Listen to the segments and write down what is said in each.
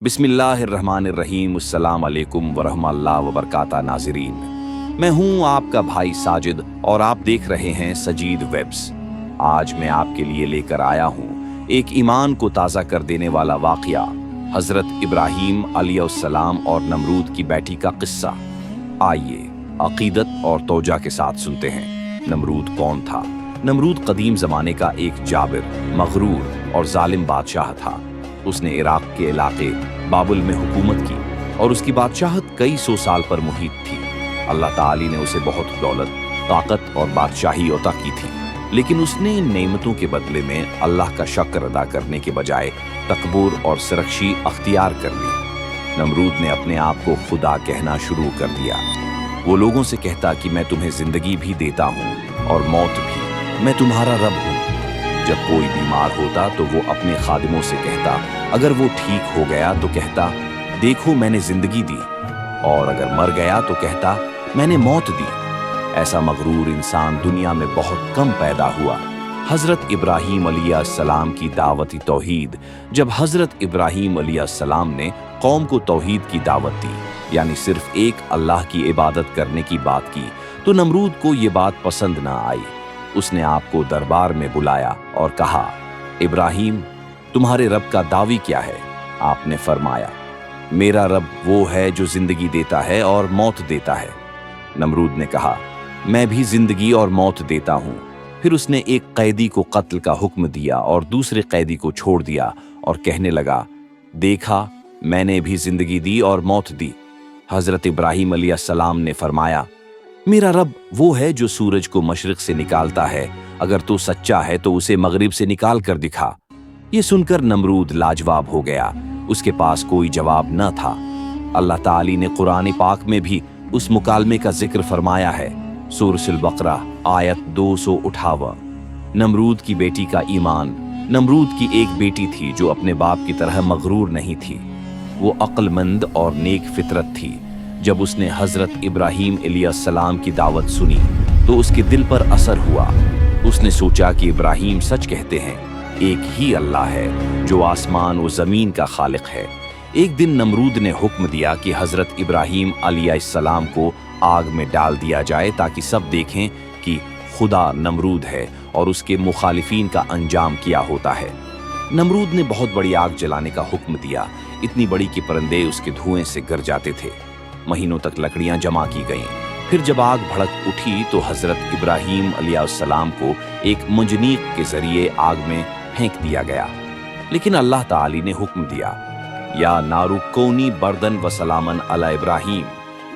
बिस्मिल्लाहिर्रहमानिर्रहीम। अस्सलाम वालेकुम वरहमतुल्लाहि वबरकातुहू। नाज़रीन, मैं हूँ आपका भाई साजिद और आप देख रहे हैं सजीद वेब्स। आज मैं आपके लिए लेकर आया हूँ एक ईमान को ताज़ा कर देने वाला वाक़या, हज़रत इब्राहीम अलैहिस्सलाम और नमरूद की बेटी का किस्सा। आइए अक़ीदत और तौजा के साथ सुनते हैं। नमरूद कौन था? नमरूद कदीम ज़माने का एक जाबिर, मग़रूर और ज़ालिम बादशाह था। उसने इराक़ के इलाके बाबुल में हुकूमत की और उसकी बादशाहत कई सौ साल पर मुहित थी। अल्लाह ताली ने उसे बहुत दौलत, ताकत और बादशाही अता की थी, लेकिन उसने इन नेमतों के बदले में अल्लाह का शुक्र अदा करने के बजाय तकब्बुर और सरकशी अख्तियार कर ली। नमरूद ने अपने आप को खुदा कहना शुरू कर दिया। वो लोगों से कहता कि मैं तुम्हें ज़िंदगी भी देता हूँ और मौत भी, मैं तुम्हारा रब हूँ। जब कोई बीमार होता तो वो अपने खादिमों से कहता, अगर वो ठीक हो गया तो कहता, देखो मैंने जिंदगी दी, और अगर मर गया तो कहता, मैंने मौत दी। ऐसा मगरूर इंसान दुनिया में बहुत कम पैदा हुआ। हज़रत इब्राहीम अलैहिस्सलाम की दावत तौहीद। जब हज़रत इब्राहीम अलैहिस्सलाम ने कौम को तौहीद की दावत दी, यानी सिर्फ एक अल्लाह की इबादत करने की बात की, तो नमरूद को ये बात पसंद ना आई। उसने आपको दरबार में बुलाया और कहा, इब्राहीम, तुम्हारे रब का दावी क्या है? आपने फरमाया, मेरा रब वो है जो जिंदगी देता है और मौत देता है। नमरूद ने कहा, मैं भी जिंदगी और मौत देता हूँ। फिर उसने एक कैदी को कत्ल का हुक्म दिया और दूसरे कैदी को छोड़ दिया और कहने लगा, देखा मैंने भी जिंदगी दी और मौत दी। हज़रत इब्राहीम अलैहिस्सलाम ने फरमाया, मेरा रब वो है जो सूरज को मशरिक से निकालता है। अगर तू सच्चा है तो उसे मगरिब से निकाल कर दिखा। ये सुनकर नमरूद लाजवाब हो गया। उसके पास कोई जवाब न था। अल्लाह ताली ने कुरान पाक में भी उस मुकालमे का जिक्र फरमाया है। सूरह बकरा आयत 258। नमरूद की बेटी का ईमान। नमरूद की एक बेटी थी जो अपने बाप की तरह मगरूर नहीं थी। वो अक्लमंद और नेक फितरत थी। जब उसने हज़रत इब्राहीम अलैहिस्सलाम की दावत सुनी तो उसके दिल पर असर हुआ। उसने सोचा कि इब्राहीम सच कहते हैं, एक ही अल्लाह है जो आसमान व ज़मीन का खालिक है। एक दिन नमरूद ने हुक्म दिया कि हज़रत इब्राहीम अलैहिस्सलाम को आग में डाल दिया जाए ताकि सब देखें कि खुदा नमरूद है और उसके मुखालिफीन का अंजाम क्या होता है। नमरूद ने बहुत बड़ी आग जलाने का हुक्म दिया, इतनी बड़ी कि परिंदे उसके धुएं से गर जाते थे। महीनों तक लकड़ियां जमा की गईं। फिर जब आग भड़क उठी तो हज़रत इब्राहीम अलैहिस्सलाम को एक मंजनीक के जरिए आग में फेंक दिया गया। लेकिन अल्लाह ताली ने हुक्म दिया, या नारु कौनी बर्दन व सलामन अला इब्राहीम,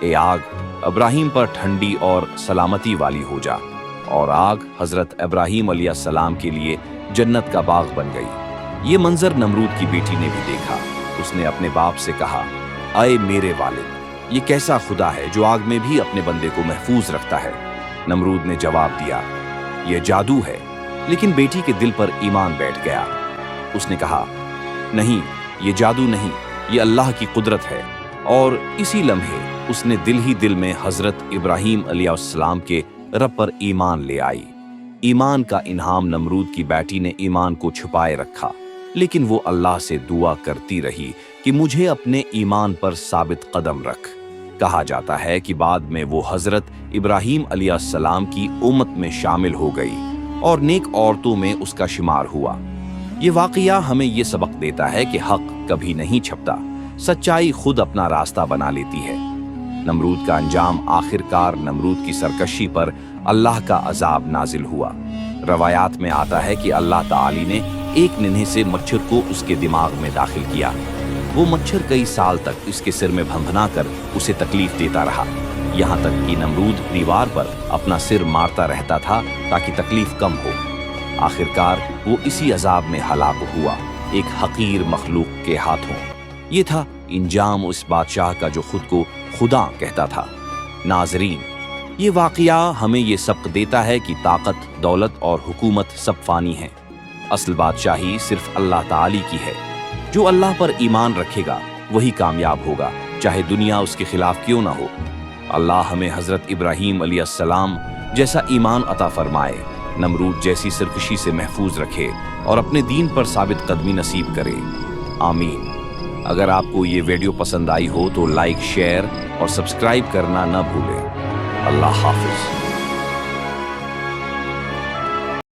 ए आग इब्राहीम पर ठंडी और सलामती वाली हो जा। और आग हज़रत इब्राहीम अलैहिस्सलाम के लिए जन्नत का बाग बन गई। ये मंजर नमरूद की बेटी ने भी देखा। उसने अपने बाप से कहा, अय मेरे वालिद, ये कैसा खुदा है जो आग में भी अपने बंदे को महफूज रखता है? नमरूद ने जवाब दिया, ये जादू है। लेकिन बेटी के दिल पर ईमान बैठ गया। उसने कहा, नहीं, ये जादू नहीं, ये अल्लाह की कुदरत है। और इसी लम्हे उसने दिल ही दिल में हज़रत इब्राहीम अलैहिस्सलाम के रब पर ईमान ले आई। ईमान का इन्हाम नमरूद की बेटी ने ईमान को छुपाए रखा, लेकिन वो अल्लाह से दुआ करती रही कि मुझे अपने ईमान पर साबित कदम रख। कहा जाता है कि बाद में वो हज़रत इब्राहीम अलैहिस्सलाम की उम्मत में शामिल हो गई और नेक औरतों में उसका शुमार हुआ। ये वाक़या हमें ये सबक देता है कि हक कभी नहीं छपता, सच्चाई खुद अपना रास्ता बना लेती है। नमरूद का अंजाम आखिरकार नमरूद की सरकशी पर अल्लाह का अजाब नाजिल हुआ। रवायात में आता है कि अल्लाह ताली ने एक निन्हे से मच्छर को उसके दिमाग में दाखिल किया। वो मच्छर कई साल तक इसके सिर में भंभना कर उसे तकलीफ देता रहा, यहाँ तक कि नमरूद दीवार पर अपना सिर मारता रहता था ताकि तकलीफ कम हो। आखिरकार वो इसी अजाब में हलाक हुआ, एक हकीर मखलूक के हाथों। ये था इंजाम उस बादशाह का जो खुद को खुदा कहता था। नाज़रीन, ये वाक़या हमें ये सबक देता है कि ताकत, दौलत और हुकूमत सब फ़ानी है। असल बादशाही सिर्फ अल्लाह ताली की है। जो अल्लाह पर ईमान रखेगा वही कामयाब होगा, चाहे दुनिया उसके खिलाफ क्यों ना हो। अल्लाह हमें हज़रत इब्राहीम अलैहिस्सलाम जैसा ईमान अता फरमाए, नमरूद जैसी सरकशी से महफूज रखे और अपने दीन पर साबित कदमी नसीब करे। आमीन। अगर आपको ये वीडियो पसंद आई हो तो लाइक, शेयर और सब्सक्राइब करना न भूलें। अल्लाह हाफिज।